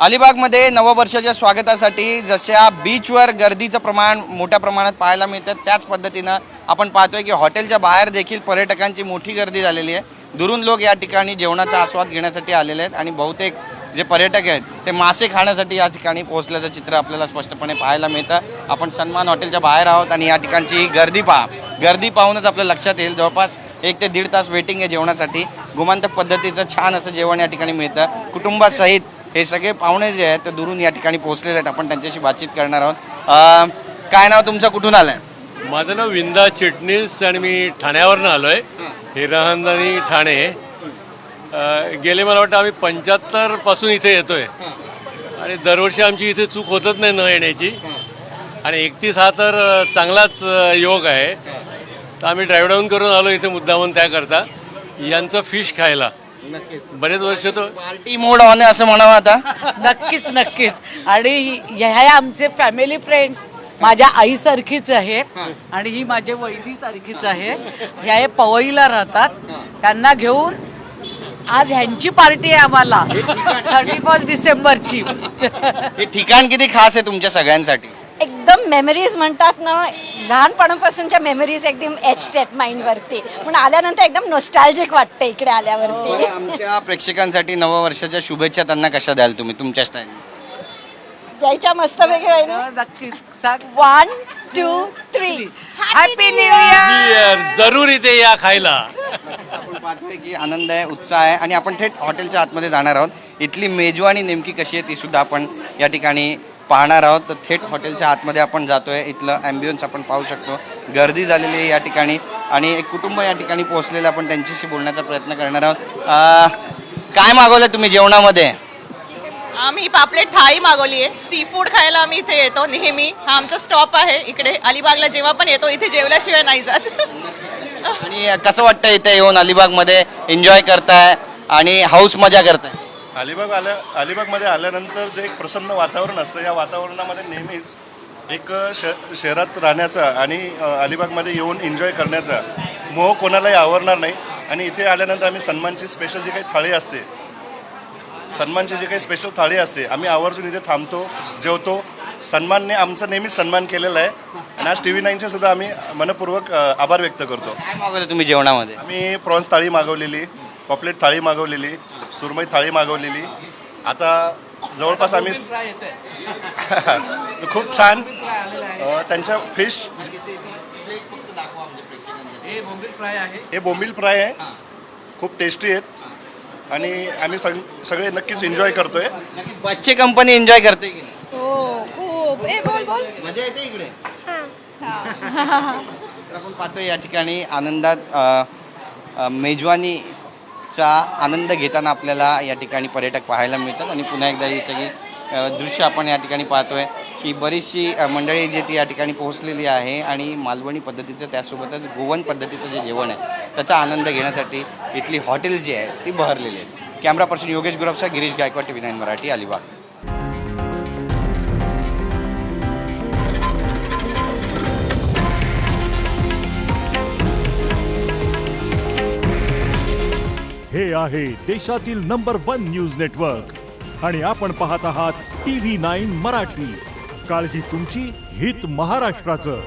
अलिबागमध्ये नववर्षाच्या स्वागतासाठी जशा बीचवर गर्दीचं प्रमाण मोठ्या प्रमाणात पाहायला मिळतं, त्याच पद्धतीनं आपण पाहतोय की हॉटेलच्या बाहेर देखील पर्यटकांची मोठी गर्दी झालेली आहे। दुरून लोक या ठिकाणी जेवणाचा आस्वाद घेण्यासाठी आलेले आहेत आणि बहुतेक जे पर्यटक आहेत ते मासे खाण्यासाठी या ठिकाणी पोहोचल्याचं चित्र आपल्याला स्पष्टपणे पाहायला मिळतं। आपण सन्मान हॉटेलच्या बाहेर आहोत आणि या ठिकाणची गर्दी पाहूनच आपल्या लक्षात येईल जवळपास 1 ते 1.5 तास वेटिंग आहे जेवणासाठी। गुमांतक पद्धतीचं छान असं जेवण या ठिकाणी मिळतं। कुटुंबासहित हे सगळे पाहुणे जे आहेत ते दुरून या ठिकाणी पोहोचलेले आहेत। आपण त्यांच्याशी बातचीत करणार आहोत। काय नाव तुमचं, कुठून आलंय? माझं नाव विंदा चिटणीस आणि मी ठाण्यावरनं आलो आहे, हिरानंदानी ठाणे। गेले मला वाटतं आम्ही 75 पासून इथे येतोय आणि दरवर्षी आमची इथे चूक होतच नाही न येण्याची। आणि 31 हा तर चांगलाच योग आहे, तर आम्ही ड्राईव्ह डाऊन करून आलो इथे मुद्दामून त्याकरता यांचं फिश खायला। बरेच वर्ष तो पार्टी मोड ऑन आहे असं म्हणावं आता। नक्कीच आणि ह्या आमचे फॅमिली फ्रेंड्स माझ्या आईसारखीच आहे आणि ही माझ्या वहिनीसारखीच आहे। ह्या पवईला राहतात, त्यांना घेऊन आज ह्यांची पार्टी आहे आम्हाला 31 डिसेंबरची। हे ठिकाण किती खास आहे तुमच्या सगळ्यांसाठी? एकदम मेमरीज म्हणतात ना, लहानपणापासूनच्या मेमरीज एकदम एच्ड आहेत माइंडवरती, पण आल्यानंतर एकदम नॉस्टॅल्जिक वाटतं इकडे आल्यावरती। आमच्या प्रेक्षकांसाठी नववर्षाच्या शुभेच्छा त्यांना कशा द्याल तुम्ही तुमच्या स्टाईल? द्यायच्या मस्तपैकी आहे ना? नक्कीच 1 2 3 हॅपी न्यू इयर। जरूर इथे या खायला। आपण पाहतोय की आनंद आहे, उत्साह आहे आणि आपण थेट हॉटेलच्या आतमध्ये जाणार आहोत। इथली मेजवानी नेमकी कशी आहे ती सुद्धा आपण या ठिकाणी पाहणार आहोत। तर थेट हॉटेलच्या आतमध्ये आपण जातोय। इथलं ॲम्बियन्स आपण पाहू शकतो, गर्दी झालेली आहे या ठिकाणी आणि एक कुटुंब या ठिकाणी पोहोचलेलं, आपण त्यांच्याशी बोलण्याचा प्रयत्न करणार आहोत। काय मागवलं तुम्ही जेवणामध्ये? आम्ही पापलेट थाळी मागवली आहे। सी फूड खायला आम्ही इथे येतो नेहमी, हा आमचा स्टॉप आहे इकडे अलिबागला। जेव्हा पण येतो इथे जेवल्याशिवाय नाही जात। आणि कसं वाटतं इथे येऊन अलिबागमध्ये एन्जॉय करताय आणि हाऊस मजा करताय? अलिबागमध्ये आल्यानंतर जे एक प्रसन्न वातावरण असतं, या वातावरणामध्ये नेहमीच एक शहरात राहण्याचा आणि अलिबागमध्ये येऊन एन्जॉय करण्याचा मोह कोणालाही आवडणार नाही। आणि इथे आल्यानंतर आम्ही सन्मानची स्पेशल जी काही थाळी असते, सन्मानची जी काही स्पेशल थाळी असते, आम्ही आवर्जून इथे थांबतो, जेवतो। सन्मानने आमचा नेहमीच सन्मान केलेला आहे आणि आज TV9चे सुद्धा आम्ही मनपूर्वक आभार व्यक्त करतो। काय मागवलं तुम्ही जेवणामध्ये? आम्ही प्रॉन्स थाळी मागवलेली, पॉपलेट थाळी मागवलेली, सुरमई थाळी मागवलेली। आता जवळपास आम्ही खूप छान त्यांच्या फिश, हे बोंबील फ्राय आहे, खूप टेस्टी आहेत आणि आम्ही सगळे नक्कीच एन्जॉय करतोय। बच्चे कंपनी एन्जॉय करते की नाही? हो खूप। बोल मजा येते इकडे? तर आपण पाहतोय या ठिकाणी आनंदात मेजवानीचा आनंद घेताना आपल्याला या ठिकाणी पर्यटक पाहायला मिळतात आणि पुन्हा एकदा ही सगळी दृश्य आपण या ठिकाणी पाहतोय की बरीचशी मंडळी जी ती या ठिकाणी पोहोचलेली आहे आणि मालवणी पद्धतीचं त्यासोबतच गोवन पद्धतीचं जे जेवण आहे त्याचा आनंद घेण्यासाठी इथली हॉटेल जी आहे ती बहरलेली आहेत। कॅमेरा पर्सन योगेश गुरवसा, गिरीश गायकवाड, TV9 मराठी, अलिबाग। हे आहे देशातील नंबर 1 न्यूज नेटवर्क आणि आपण पाहत आहात TV9 मराठी। काळजी तुमची, हित महाराष्ट्राचं।